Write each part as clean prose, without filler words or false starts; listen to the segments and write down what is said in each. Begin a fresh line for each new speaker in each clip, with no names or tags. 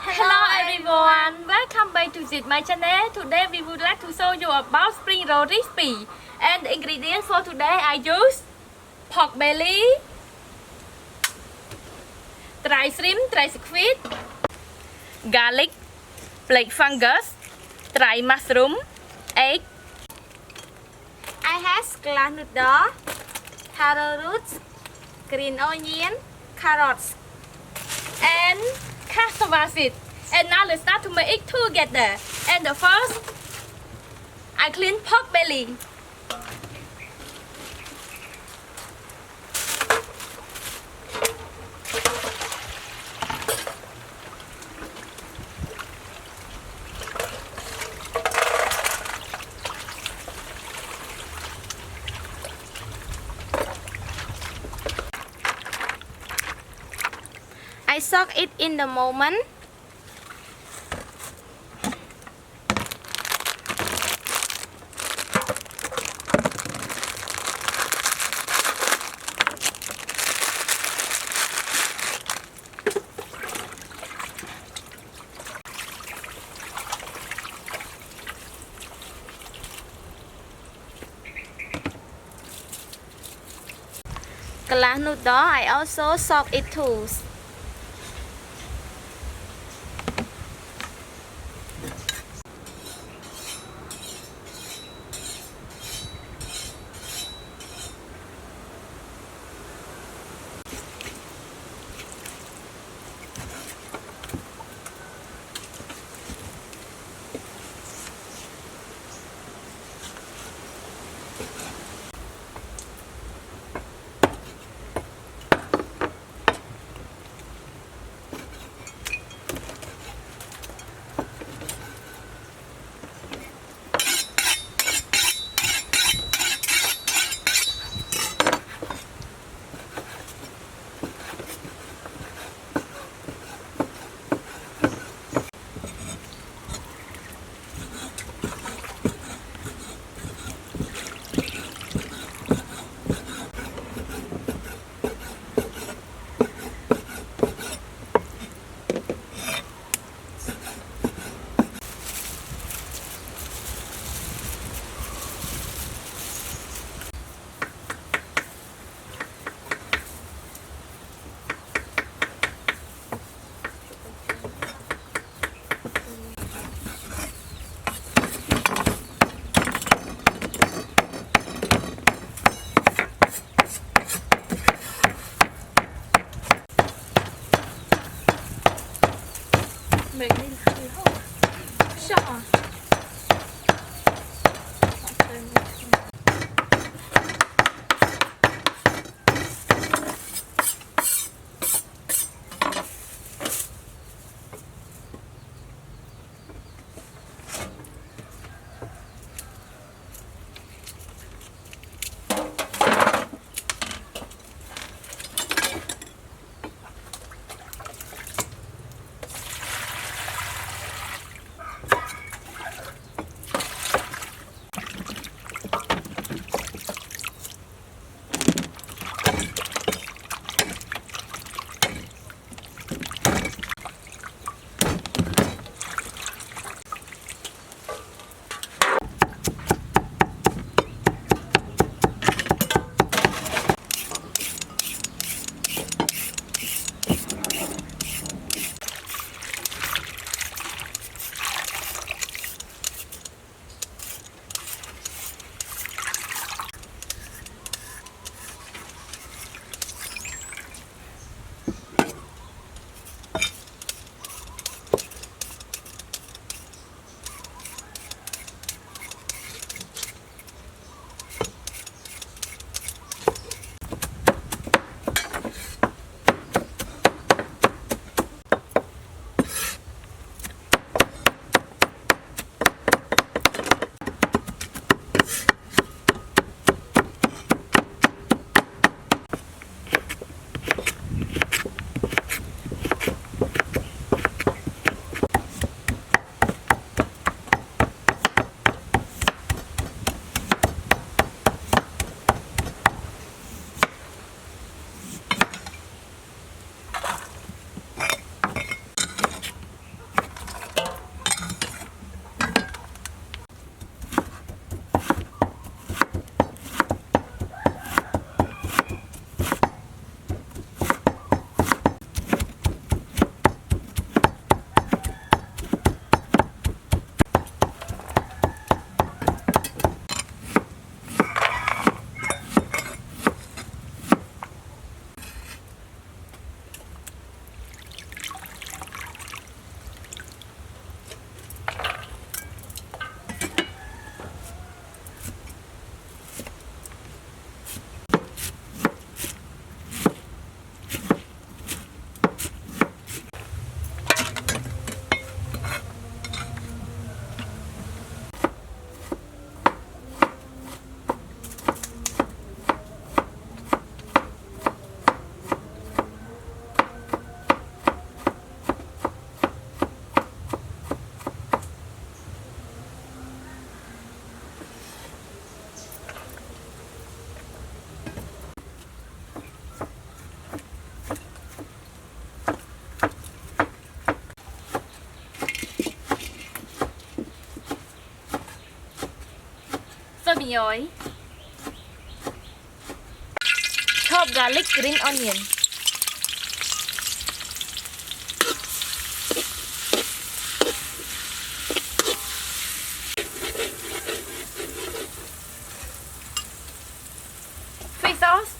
Hello everyone, welcome back to my channel. Today we would like to show you about spring roll recipe. And the ingredients for today I use pork belly, dry shrimp, dry squid, garlic, black fungus, dry mushroom, egg.
I have glass noodle, taro roots, green onion, carrots,
and cassava seed. And now let's start to make it together. And the first, I clean pork belly.
I soak it in the moment. Glass noodle, I also soak it too.
Make me sure. sesame oil, chopped garlic, green onion. Fish sauce,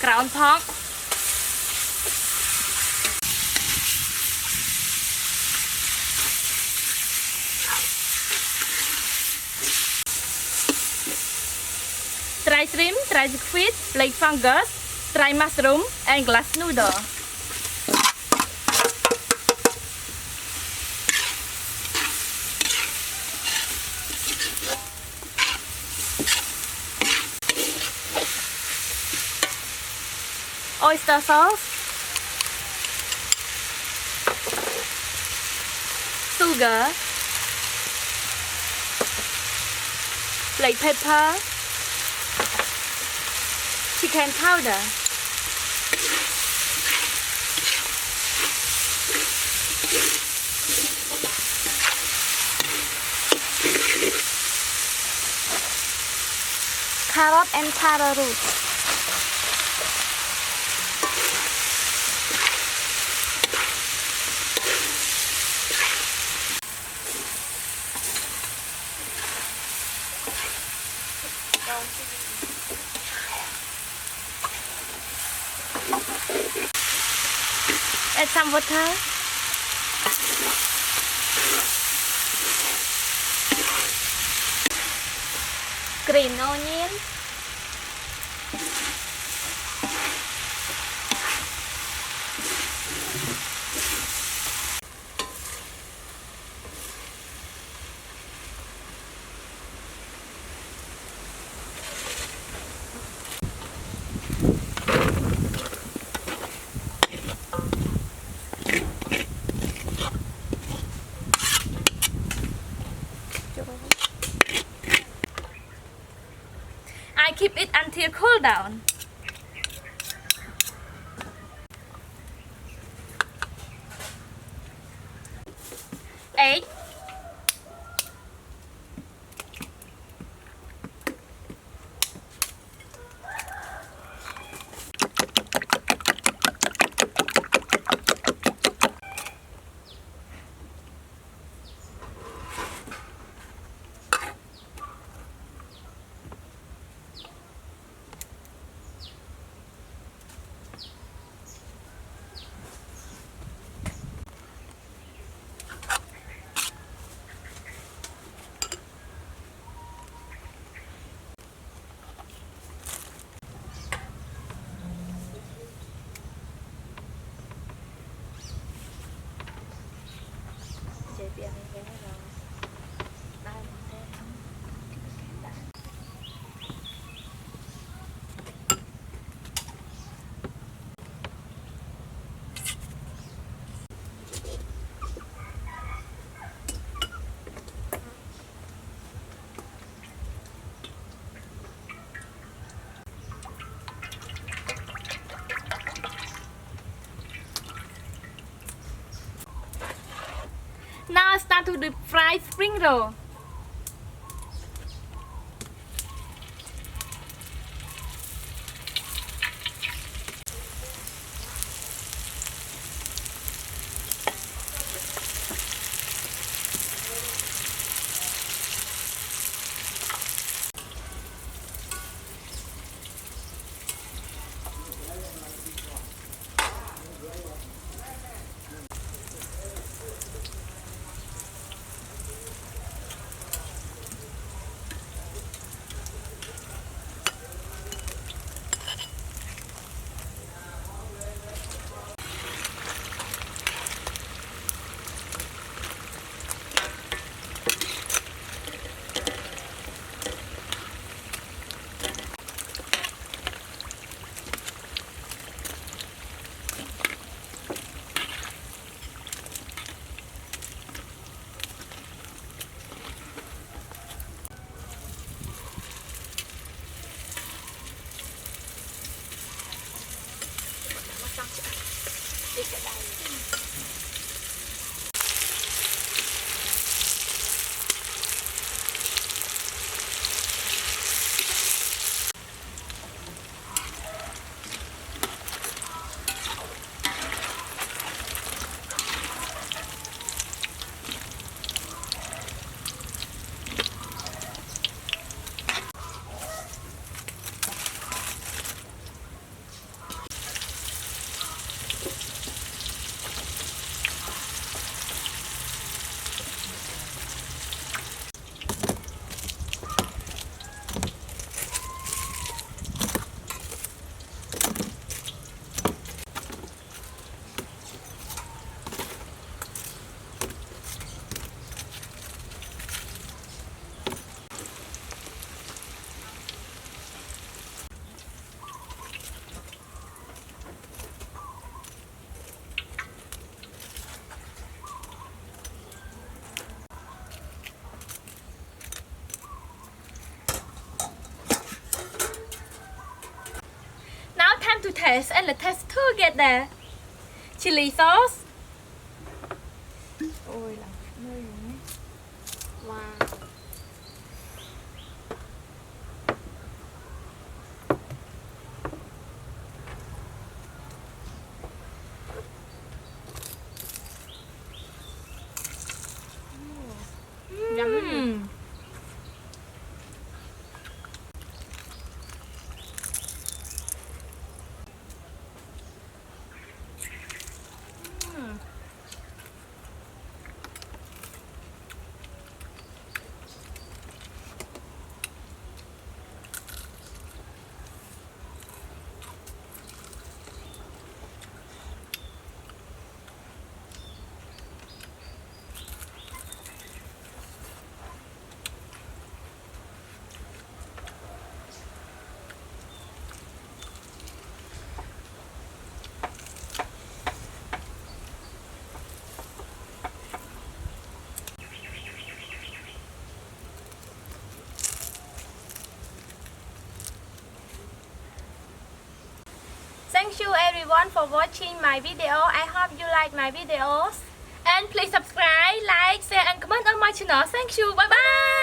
ground pork, dry shrimp, dry squid, lake fungus, dry mushroom, and glass noodle. Oyster sauce, sugar, black pepper, chicken powder, carrot and taro root. Add some water. Green onion. I keep it until cool down. Egg, now start to deep fry spring roll. to taste and let's taste together. Chili sauce. Ôi là nơi này.
Wow.
Yummy. Thank you everyone for watching my video. I hope you like my videos. And please subscribe, like, share and comment on my channel. Thank you. Bye bye.